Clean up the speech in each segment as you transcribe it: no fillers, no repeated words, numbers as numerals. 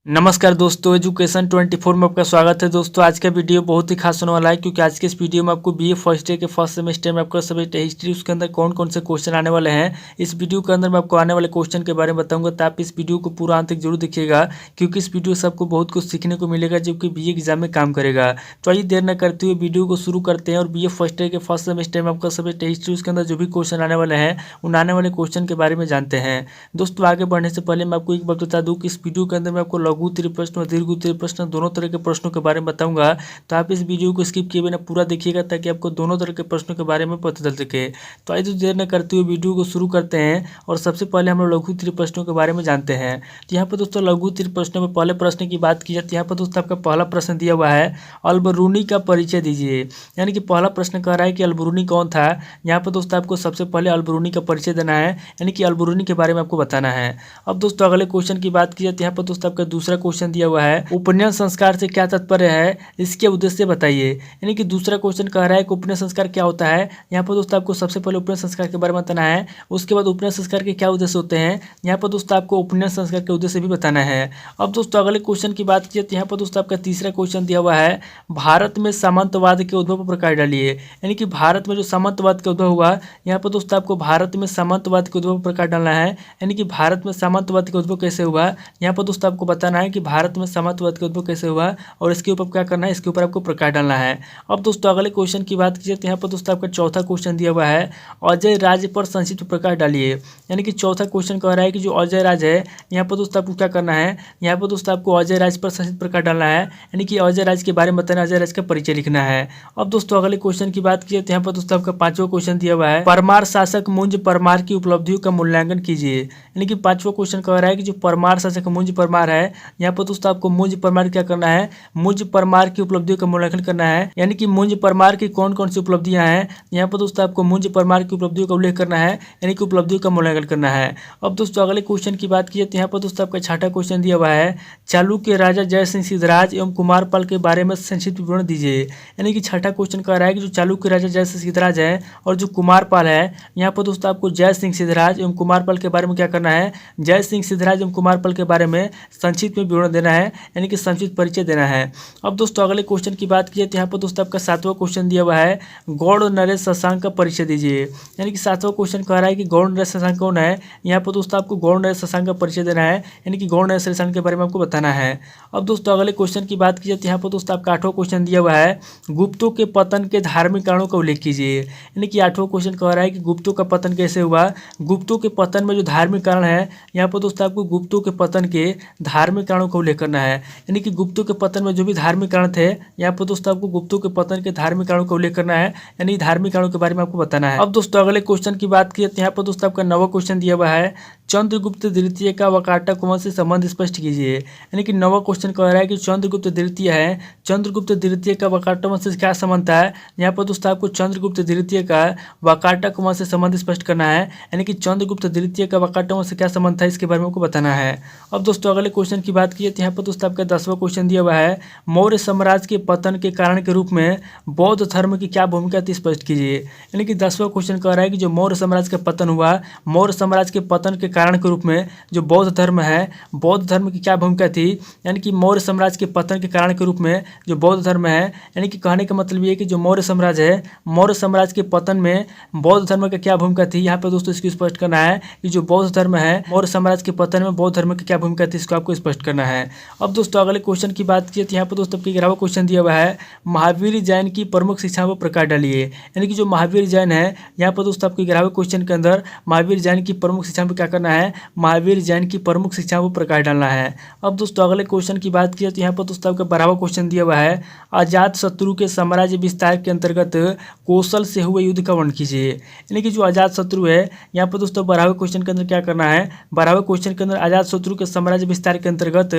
नमस्कार दोस्तों, एजुकेशन 24 में आपका स्वागत है। दोस्तों आज का वीडियो बहुत ही खास होने वाला है क्योंकि आज के इस वीडियो में आपको बीए फर्स्ट ईयर के फर्स्ट सेमेस्टर में आपका सब्जेक्ट हिस्ट्री उसके अंदर कौन कौन से क्वेश्चन आने वाले हैं, इस वीडियो के अंदर मैं आपको आने वाले क्वेश्चन के बारे में बताऊंगा। तो आप इस वीडियो को पूरा अंत तक जरूर देखिएगा क्योंकि इस वीडियो से आपको बहुत कुछ सीखने को मिलेगा जो कि बीए एग्जाम में काम करेगा। तो आइए देर न करते हुए वीडियो को शुरू करते हैं और बीए फर्स्ट ईयर के फर्स्ट सेमेस्टर में आपका सब्जेक्ट हिस्ट्री उसके अंदर जो भी क्वेश्चन आने वाले हैं उन आने वाले क्वेश्चन के बारे में जानते हैं। दोस्तों आगे बढ़ने से पहले मैं आपको एक बात बता दूं कि इस वीडियो के अंदर मैं आपको लघु उत्तरीय प्रश्न और दीर्घ उत्तरीय प्रश्न दोनों तरह के प्रश्नों के बारे में बताऊंगा। तो आप इस वीडियो को स्किप किए बिना पूरा देखिएगा ताकि आपको दोनों तरह के प्रश्नों के बारे में पता चल सके। तो आइए देर न करते हुए वीडियो को शुरू करते हैं और सबसे पहले हम लोग लघु उत्तरीय प्रश्नों के बारे में जानते हैं। तो यहाँ पर दोस्तों लघु उत्तरीय प्रश्नों में पहले प्रश्न की बात की जाए तो यहाँ पर दोस्तों आपका पहला प्रश्न दिया हुआ है, अलबरूनी का परिचय दीजिए। यानी कि पहला प्रश्न कह रहा है कि अलबरूनी कौन था। यहाँ पर दोस्तों आपको सबसे पहले अलबरूनी का परिचय देना है, यानी कि अलबरूनी के बारे में आपको बताना है। अब दोस्तों अगले क्वेश्चन की बात की जाए तो यहाँ पर दोस्तों आपका दूसरा क्वेश्चन दिया हुआ है, उपनयन संस्कार से क्या तात्पर्य है, इसके उद्देश्य बताइए। यानी कि दूसरा क्वेश्चन कह रहा है कि उपनयन संस्कार क्या होता है। यहाँ पर दोस्तों आपको सबसे पहले उपनयन संस्कार के बारे में बताना है, उसके बाद उपनयन संस्कार के क्या उद्देश्य होते हैं। यहाँ पर दोस्तों आपको उपनयन संस्कार के उद्देश्य भी बताना है। अब दोस्तों अगले क्वेश्चन की बात की तो यहाँ पर दोस्तों आपका तीसरा क्वेश्चन दिया हुआ है, भारत में सामंतवाद के उद्भव पर प्रकाश डालिए। यानी कि भारत में जो सामंतवाद का उद्भव हुआ, यहाँ पर दोस्तों आपको भारत में सामंतवाद के उद्भव पर प्रकाश डालना है। यानी कि भारत में सामंतवाद का उद्भव कैसे हुआ, यहाँ पर दोस्तों आपको बताना है कि भारत में सामंतवाद का उद्भव कैसे हुआ और इसके ऊपर क्या करना है, इसके ऊपर आपको प्रकाश डालना है। अब दोस्तों अगले क्वेश्चन की बात कीजिए तो यहाँ पर दोस्तों आपका चौथा क्वेश्चन दिया हुआ है, अजय राज पर संक्षिप्त प्रकाश डालिए। यानी कि चौथा क्वेश्चन कह रहा है कि जो अजय राज है, यहाँ पर दोस्तों आपको क्या करना है, यहाँ पर दोस्तों आपको अजय राज पर संक्षिप्त प्रकाश डालना है। यानी कि अजय राज के बारे में बताना, अजय राज का परिचय लिखना है। अब दोस्तों अगले क्वेश्चन की बात कीजिए तो यहाँ पर दोस्तों आपका पांचवा क्वेश्चन दिया हुआ है, परमार शासक मुंज परमार की उपलब्धियों का मूल्यांकन कीजिए। यानी कि पांचवा क्वेश्चन कह रहा है कि जो परमार शासक मुंज परमार है, यहाँ पर दोस्तों आपको मुंज परमार क्या करना है, मुंज परमार की उपलब्धियों का मूल्यांकन करना है। यानी कि मुंज परमार की कौन कौन सी उपलब्धियां हैं, यहाँ पर दोस्तों आपको मुंज परमार की उपलब्धियों का उल्लेख करना है, यानी कि उपलब्धियों का मूल्यांकन करना है। अब दोस्तों अगले क्वेश्चन की बात की जाए तो यहाँ पर दोस्तों आपका छठा क्वेश्चन दिया हुआ है, चालुक्य राजा जय सिंह सिद्धराज एवं कुमारपाल के बारे में संक्षिप्त विवरण दीजिए। यानी कि छठा क्वेश्चन कह रहा है कि जो चालुक्य राजा जय सिंह सिद्धराज है और जो कुमारपाल है, यहाँ पर दोस्तों आपको जय सिंह सिद्धराज एवं कुमारपाल के बारे में क्या करना है, जय सिंह सिद्धराज एवं कुमारपाल के बारे में संक्षिप्त में विवरण देना है, यानी कि संक्षिप्त परिचय देना है। अब दोस्तों अगले क्वेश्चन की बात की जाए तो यहाँ पर दोस्तों आपका सातवां क्वेश्चन दिया हुआ है, गौड़ नरेश शशांक का परिचय दीजिए। यानी कि सातवां क्वेश्चन कह रहा है कि गौड़ नरेश शशांक कौन है। यहाँ पर दोस्तों आपको गौड़ नरेश शशांक का परिचय देना है, यानी कि गौड़ नरेश शशांक के बारे में आपको बताना है। अब दोस्तों अगले क्वेश्चन की बात की जाए तो यहाँ पर दोस्तों आपका आठवां क्वेश्चन दिया हुआ है, गुप्तों के पतन के धार्मिक कारणों का उल्लेख कीजिए। यानी कि आठवां क्वेश्चन कह रहा है कि गुप्तों का पतन कैसे हुआ, गुप्तों के पतन में जो धार्मिक कारण है, यहाँ पर दोस्तों आपको गुप्तों के पतन के धार्मिक कारणों का उल्लेख करना है। यानी कि गुप्तों के पतन में जो भी धार्मिक कारण थे, यहाँ पर दोस्तों आपको गुप्तों के पतन के धार्मिक कारणों का उल्लेख करना है, यानी धार्मिक कारणों के बारे में आपको बताना है। अब दोस्तों अगले क्वेश्चन की बात की तो यहाँ पर दोस्तों आपका नवा क्वेश्चन दिया हुआ है, चंद्रगुप्त द्वितीय का वाकाटक वंश से संबंध स्पष्ट कीजिए। यानी कि नवा क्वेश्चन कह रहा है कि चंद्रगुप्त द्वितीय है, चंद्रगुप्त द्वितीय का वाकाटक वंश से क्या संबंध था। यहाँ पर दोस्तों आपको चंद्रगुप्त द्वितीय का वाकाटक वंश से संबंध स्पष्ट करना है, यानी कि चंद्रगुप्त द्वितीय का वाकाटक वंश से क्या संबंध था, इसके बारे में आपको बताना है। अब दोस्तों अगले क्वेश्चन की बात की तो यहाँ पर दोस्तों आपका 10वां क्वेश्चन दिया हुआ है, मौर्य साम्राज्य के पतन के कारण के रूप में बौद्ध धर्म की क्या भूमिका थी, स्पष्ट कीजिए। यानी कि 10वां क्वेश्चन कह रहा है कि जो मौर्य साम्राज्य का पतन हुआ, मौर्य साम्राज्य के पतन के कारण के रूप में जो बौद्ध धर्म है, बौद्ध धर्म की क्या भूमिका थी। यानी कि मौर्य साम्राज्य के पतन के कारण के रूप में जो बौद्ध धर्म है, यानी कि कहने का मतलब ये है कि जो मौर्य साम्राज्य है, मौर्य साम्राज्य के पतन में बौद्ध धर्म की क्या भूमिका थी। यहाँ पर दोस्तों इसको स्पष्ट करना है कि जो बौद्ध धर्म है, मौर्य साम्राज्य के पतन में बौद्ध धर्म की क्या भूमिका थी, इसको आपको स्पष्ट करना है। अब दोस्तों अगले क्वेश्चन की बात की तो यहाँ पर दोस्तों आपके 11वां क्वेश्चन दिया हुआ है, महावीर जैन की प्रमुख शिक्षाओं पर प्रकाश डालिए। यानी कि जो महावीर जैन है, यहाँ पर दोस्तों आपके 11वें क्वेश्चन के अंदर महावीर जैन की प्रमुख शिक्षाओं पर क्या करना है, महावीर जैन की प्रमुख शिक्षाओं पर प्रकाश डालना है। अब दोस्तों अगले क्वेश्चन की बात की तो यहाँ पर दोस्तों आपका 12वां क्वेश्चन दिया हुआ है, अजात शत्रु के साम्राज्य विस्तार के अंतर्गत कौशल से हुए युद्ध का वर्णन कीजिए। यानी कि जो अजात शत्रु है, यहाँ पर दोस्तों 12वें क्वेश्चन के अंदर क्या करना है, 12वें क्वेश्चन के अंदर अजात शत्रु के साम्राज्य विस्तार के अंतर्गत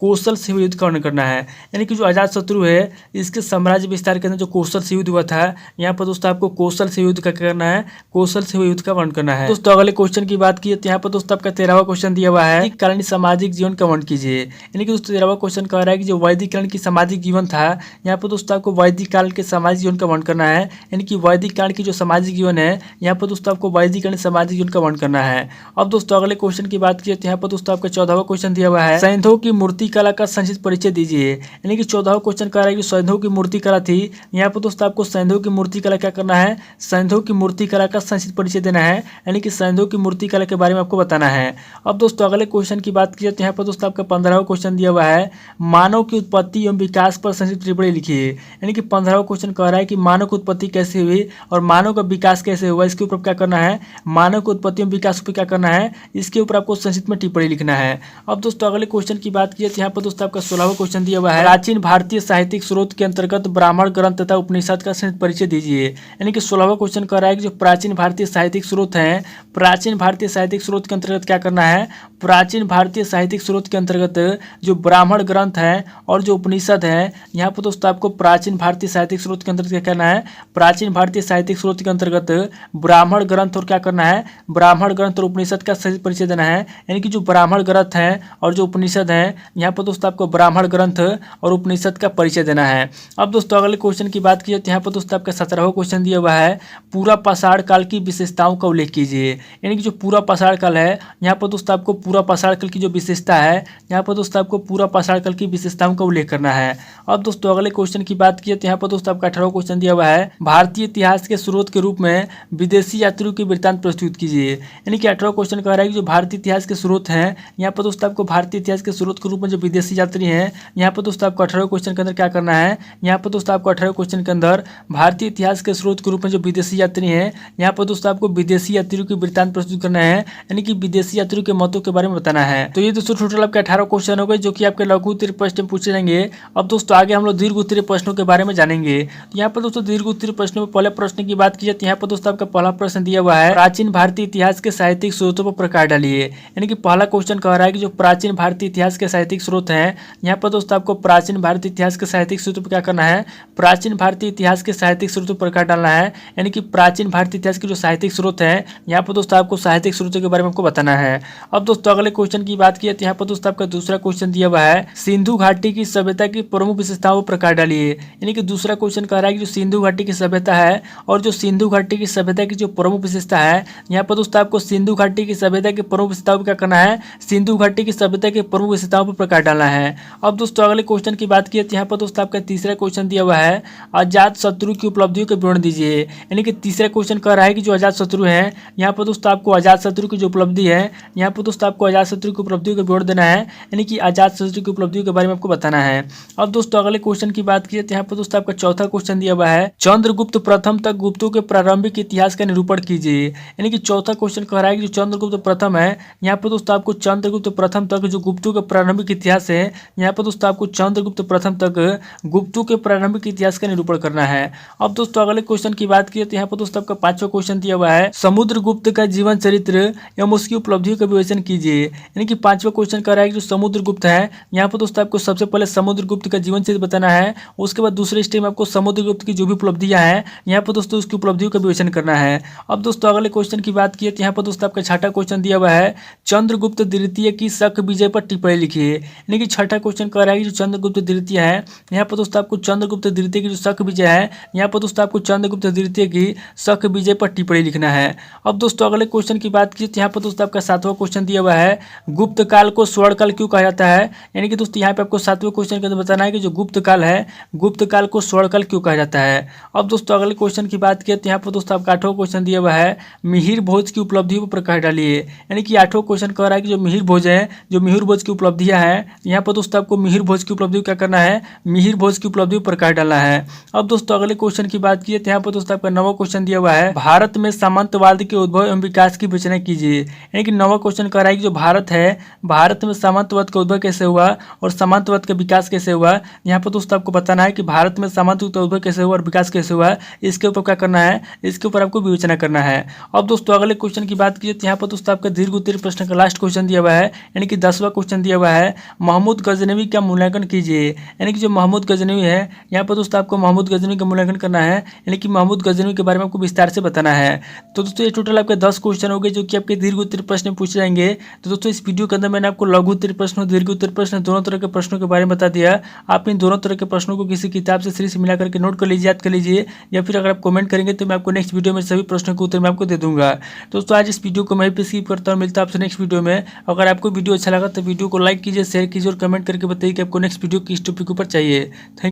कौशल से हुए युद्ध का वर्णन करना है। यानी कि जो अजात शत्रु है, इसके साम्राज्य विस्तार के अंदर जो कौशल से युद्ध हुआ था, यहाँ पर दोस्तों आपको कौशल से युद्ध का करना है, कौशल से हुए युद्ध का वर्णन करना है। दोस्तों अगले क्वेश्चन की बात की तो यहाँ पर दोस्तों आपका 13वां क्वेश्चन दिया हुआ है, वैदिक कालीन सामाजिक जीवन का वर्णन कीजिए। यानी कि दोस्तों 13वां क्वेश्चन कह रहा है कि जो वैदिक काल की सामाजिक जीवन था, यहाँ पर दोस्तों आपको वैदिक काल के सामाजिक जीवन का वर्णन करना है। यानी कि वैदिक काल की जो सामाजिक जीवन है, यहाँ पर दोस्तों आपको वैदिक काल सामाजिक जीवन का वर्णन करना है। अब दोस्तों अगले क्वेश्चन की बात की तो यहाँ पर दोस्तों आपका 14वां क्वेश्चन दिया हुआ है, सैंधव की मूर्ति कला का संक्षिप्त परिचय दीजिए। यानी कि 14वां क्वेश्चन कह रहा है कि सैंधव की मूर्ति कला थी। यहाँ पर दोस्तों आपको सैंधव की मूर्ति कला क्या करना है, सैंधव की मूर्ति कला का संक्षिप्त परिचय देना है। यानी कि सैंधव की मूर्ति कला के बारे में आपको बताना है। अब दोस्तों अगले क्वेश्चन की बात की तो यहाँ पर दोस्तों आपका 15वां क्वेश्चन दिया हुआ है, मानव की उत्पत्ति एवं विकास पर संक्षिप्त टिप्पणी लिखिए। यानी कि 15वां क्वेश्चन कह रहा है कि मानव की उत्पत्ति कैसे हुई और मानव का विकास कैसे हुआ, इसके ऊपर क्या करना है, मानव की उत्पत्ति एवं विकास पर क्या करना है, इसके ऊपर आपको संक्षिप्त में टिप्पणी लिखना है। अब दोस्तों अगले क्वेश्चन की बात की तो यहाँ पर दोस्तों आपका 16वां क्वेश्चन दिया हुआ है, प्राचीन भारतीय साहित्यिक स्रोत के अंतर्गत ब्राह्मण ग्रंथ तथा उपनिषद का संक्षिप्त परिचय दीजिए। यानी कि 16वां क्वेश्चन कह रहा है कि जो प्राचीन भारतीय साहित्यिक स्रोत हैं, प्राचीन भारतीय साहित्यिक स्रोत के अंतर्गत क्या करना है, प्राचीन भारतीय साहित्यिक स्रोत के अंतर्गत जो ब्राह्मण ग्रंथ है और जो उपनिषद है, यहाँ पर दोस्तों आपको प्राचीन भारतीय साहित्यिक स्रोत के अंतर्गत क्या करना है, प्राचीन भारतीय साहित्यिक स्रोत के अंतर्गत ब्राह्मण ग्रंथ और क्या करना है, ब्राह्मण ग्रंथ और उपनिषद का सही परिचय देना है। यानी कि जो ब्राह्मण ग्रंथ है और जो उपनिषद है, यहाँ पर दोस्तों आपको ब्राह्मण ग्रंथ और उपनिषद का परिचय देना है। अब दोस्तों अगले क्वेश्चन की बात की तो यहाँ पर दोस्तों आपका 17वां क्वेश्चन दिया हुआ है, पूरा पाषाण काल की विशेषताओं का उल्लेख कीजिए। यानी कि जो पूरा पाषाण काल है, यहाँ पर दोस्तों आपको पूरा पाषाण काल की जो विशेषता है, यहाँ पर दोस्तों आपको पूरा पाषाण काल की विशेषताओं का उल्लेख करना है। अब दोस्तों अगले क्वेश्चन की बात की तो यहाँ पर दोस्तों आपका 18वां क्वेश्चन दिया हुआ है, भारतीय इतिहास के स्रोत के रूप में विदेशी यात्रियों के वृत्तांत प्रस्तुत कीजिए। यानी कि 18वां क्वेश्चन कह रहा है कि जो भारतीय इतिहास के स्रोत हैं, यहाँ पर दोस्तों आपको भारतीय इतिहास के स्रोत के रूप में जो विदेशी यात्री हैं, यहाँ पर दोस्तों आपको 18वें क्वेश्चन के अंदर क्या करना है, यहाँ पर दोस्तों आपको 18वें क्वेश्चन के अंदर भारतीय इतिहास के स्रोत के रूप में जो विदेशी यात्री हैं, यहाँ पर दोस्तों आपको विदेशी यात्रियों के वृत्तांत प्रस्तुत करना है। यानी कि विदेशी यात्रियों के मतों के बारे में बताना है। तो ये दोस्तों टोटल आपके 18 क्वेश्चन हो गए जो कि आपके लघु उत्तरीय प्रश्न में पूछे जाएंगे। अब दोस्तों आगे हम लोग दीर्घ उत्तरीय प्रश्नों के बारे में जानेंगे। तो यहाँ पर दोस्तों दीर्घ उत्तरीय प्रश्नों में पहले प्रश्न की बात की जाए तो यहाँ पर दोस्तों आपका पहला प्रश्न दिया हुआ है, प्राचीन भारतीय इतिहास के साहित्यिक स्रोतों पर प्रकाश डालिए। यानी कि पहला क्वेश्चन कह रहा है कि जो प्राचीन भारतीय इतिहास के साहित्यिक स्रोत हैं, यहाँ पर दोस्तों आपको प्राचीन भारतीय इतिहास के साहित्यिक स्रोतों पर क्या करना है, प्राचीन भारतीय इतिहास के साहित्यिक स्रोतों पर प्रकाश डालना है। यानी कि प्राचीन भारतीय इतिहास के जो साहित्यिक स्रोत हैं, यहाँ पर दोस्तों आपको साहित्यिक स्रोतों के बारे में आपको बताना है। अब दोस्तों अगले क्वेश्चन की बात की तो यहाँ पर दोस्तों आपका दूसरा क्वेश्चन दिया हुआ है, सिंधु घाटी की सभ्यता की प्रमुख विशेषताओं पर प्रकाश डालिए। यानी कि दूसरा क्वेश्चन कह रहा है कि जो सिंधु घाटी की सभ्यता है और जो सिंधु घाटी की सभ्यता की जो प्रमुख विशेषता है, यहाँ पर दोस्तों आपको सिंधु घाटी की सभ्यता की प्रमुख विशेषताओं पर क्या करना है, सिंधु घाटी की सभ्यता की प्रमुख विशेषताओं पर प्रकाश डालना है। अब दोस्तों अगले क्वेश्चन की बात की तो यहाँ पर दोस्तों आपका तीसरा क्वेश्चन दिया हुआ है, अजात शत्रु की उपलब्धियों के विवरण दीजिए। यानी कि तीसरा क्वेश्चन कह रहा है कि जो अजात शत्रु है, यहाँ पर दोस्तों आपको अजात शत्रु की जो उपलब्धि है, यहाँ पर दोस्तों आपको अजात शत्रु की उपलब्धियों का विवरण देना है। यानी कि अजात शत्रु की उपलब्धियों के बारे में आपको बताना है। अब दोस्तों अगले क्वेश्चन की बात की तो यहाँ पर दोस्तों आपका चौथा क्वेश्चन दिया हुआ है, चंद्रगुप्त प्रथम तक गुप्तों के प्रारंभिक इतिहास का निरूपण कीजिए। यानी कि चौथा क्वेश्चन कह रहा है कि जो चंद्रगुप्त प्रथम है, यहाँ पर दोस्तों आपको चंद्रगुप्त प्रथम तक जो गुप्तों के प्रारंभिक इतिहास है, यहाँ पर दोस्तों आपको चंद्रगुप्त प्रथम तक गुप्तों के प्रारंभिक इतिहास का निरूपण करना है। अब दोस्तों अगले क्वेश्चन की बात की तो यहाँ पर दोस्तों आपका पांचवा क्वेश्चन दिया हुआ है, समुद्रगुप्त का जीवन चरित्र एवं उसकी उपलब्धियों का विवेचन कीजिए। यानी कि पांचवा क्वेश्चन कह रहा है कि जो समुद्रगुप्त है, यहाँ पर दोस्तों आपको सबसे पहले समुद्रगुप्त का जीवन चरित्र बताना है। उसके बाद दूसरे स्टेप में आपको समुद्रगुप्त की जो भी उपलब्धियां हैं, यहाँ पर दोस्तों उसकी उपलब्धियों का विवेचन करना है। अब दोस्तों अगले क्वेश्चन की बात की तो यहाँ पर दोस्तों आपका छठा क्वेश्चन दिया हुआ है, चंद्रगुप्त द्वितीय की शक विजय पर टिप्पणी लिखिए। यानी कि छठा क्वेश्चन कह रहा है कि जो चंद्रगुप्त द्वितीय है, यहाँ पर दोस्तों आपको चंद्रगुप्त द्वितीय की जो शक विजय है, यहाँ पर दोस्तों आपको चंद्रगुप्त द्वितीय की शक विजय पर टिप्पणी लिखना है। अब दोस्तों अगले क्वेश्चन की बात की तो यहाँ पर दोस्तों आपका सातवां क्वेश्चन दिया हुआ है, गुप्त काल को स्वर्ण काल क्यों कहा जाता है। यानी कि दोस्तों यहाँ पे आपको सातवें क्वेश्चन के अंदर बताना है कि जो गुप्त काल है, गुप्त काल को स्वर्ण काल क्यों कहा जाता है। अब दोस्तों अगले क्वेश्चन की बात की तो यहाँ पर दोस्तों आपका आठवां क्वेश्चन दिया हुआ है, मिहिर भोज की उपलब्धियों पर प्रकाश डालिए। यानी कि आठवां क्वेश्चन कह रहा है कि जो मिहिर भोज है, जो मिहिर भोज की उपलब्धियां हैं, यहाँ पर दोस्तों आपको मिहिर भोज की उपलब्धियों क्या करना है, मिहिर भोज की उपलब्धियों पर प्रकाश डालना है। अब दोस्तों अगले क्वेश्चन की बात की तो यहाँ पर दोस्तों आपका नौवां क्वेश्चन दिया हुआ है, भारत में सामंतवाद के उद्भव एवं विकास की विवेचना कीजिए। यानी कि नौवां क्वेश्चन कह रहा है कि जो भारत है, भारत में सामंतवाद का उद्भव कैसे हुआ और सामंतवाद का विकास कैसे हुआ। यहाँ पर दोस्तों आपको बताना है कि भारत में सामंतवाद का उद्भव कैसे हुआ और विकास कैसे हुआ, इसके ऊपर क्या करना है, इसके ऊपर आपको विवेचना करना है। अब दोस्तों अगले क्वेश्चन की बात की तो यहाँ पर दोस्तों आपका दीर्घ उत्तरीय प्रश्न का लास्ट क्वेश्चन दिया हुआ है, यानी कि 10वां क्वेश्चन दिया हुआ है, महमूद गजनवी का मूल्यांकन कीजिए। यानी कि जो महमूद गजनवी है, यहाँ पर दोस्तों आपको महमूद गजनवी का मूल्यांकन करना है। यानी कि महमूद गजनवी के बारे में आपको विस्तार से बताना है। तो दोस्तों ये टोटल आपके 10 क्वेश्चन हो गए जो कि आपके दीर्घ उत्तरीय प्रश्न पूछे जाएंगे। तो दोस्तों इस वीडियो के अंदर मैंने आपको लघु उत्तरीय प्रश्न और दीर्घ उत्तरीय प्रश्न दोनों तरह के प्रश्नों के बारे में बता दिया। आप इन दोनों तरह के प्रश्नों को किसी किताब से सीरीज मिला करके नोट कर लीजिए, याद कर लीजिए, या फिर अगर आप कमेंट करेंगे तो मैं आपको नेक्स्ट वीडियो में सभी प्रश्नों के उत्तर मैं आपको दे दूंगा। दोस्तों आज इस वीडियो को मैं भी स्किप करता हूँ, मिलता है आपसे नेक्स्ट वीडियो में। अगर आपको वीडियो अच्छा लगा तो वीडियो को लाइक कीजिए, शेयर कीजिए और कमेंट करके बताइए कि आपको नेक्स्ट वीडियो किस टॉपिक के ऊपर चाहिए। थैंक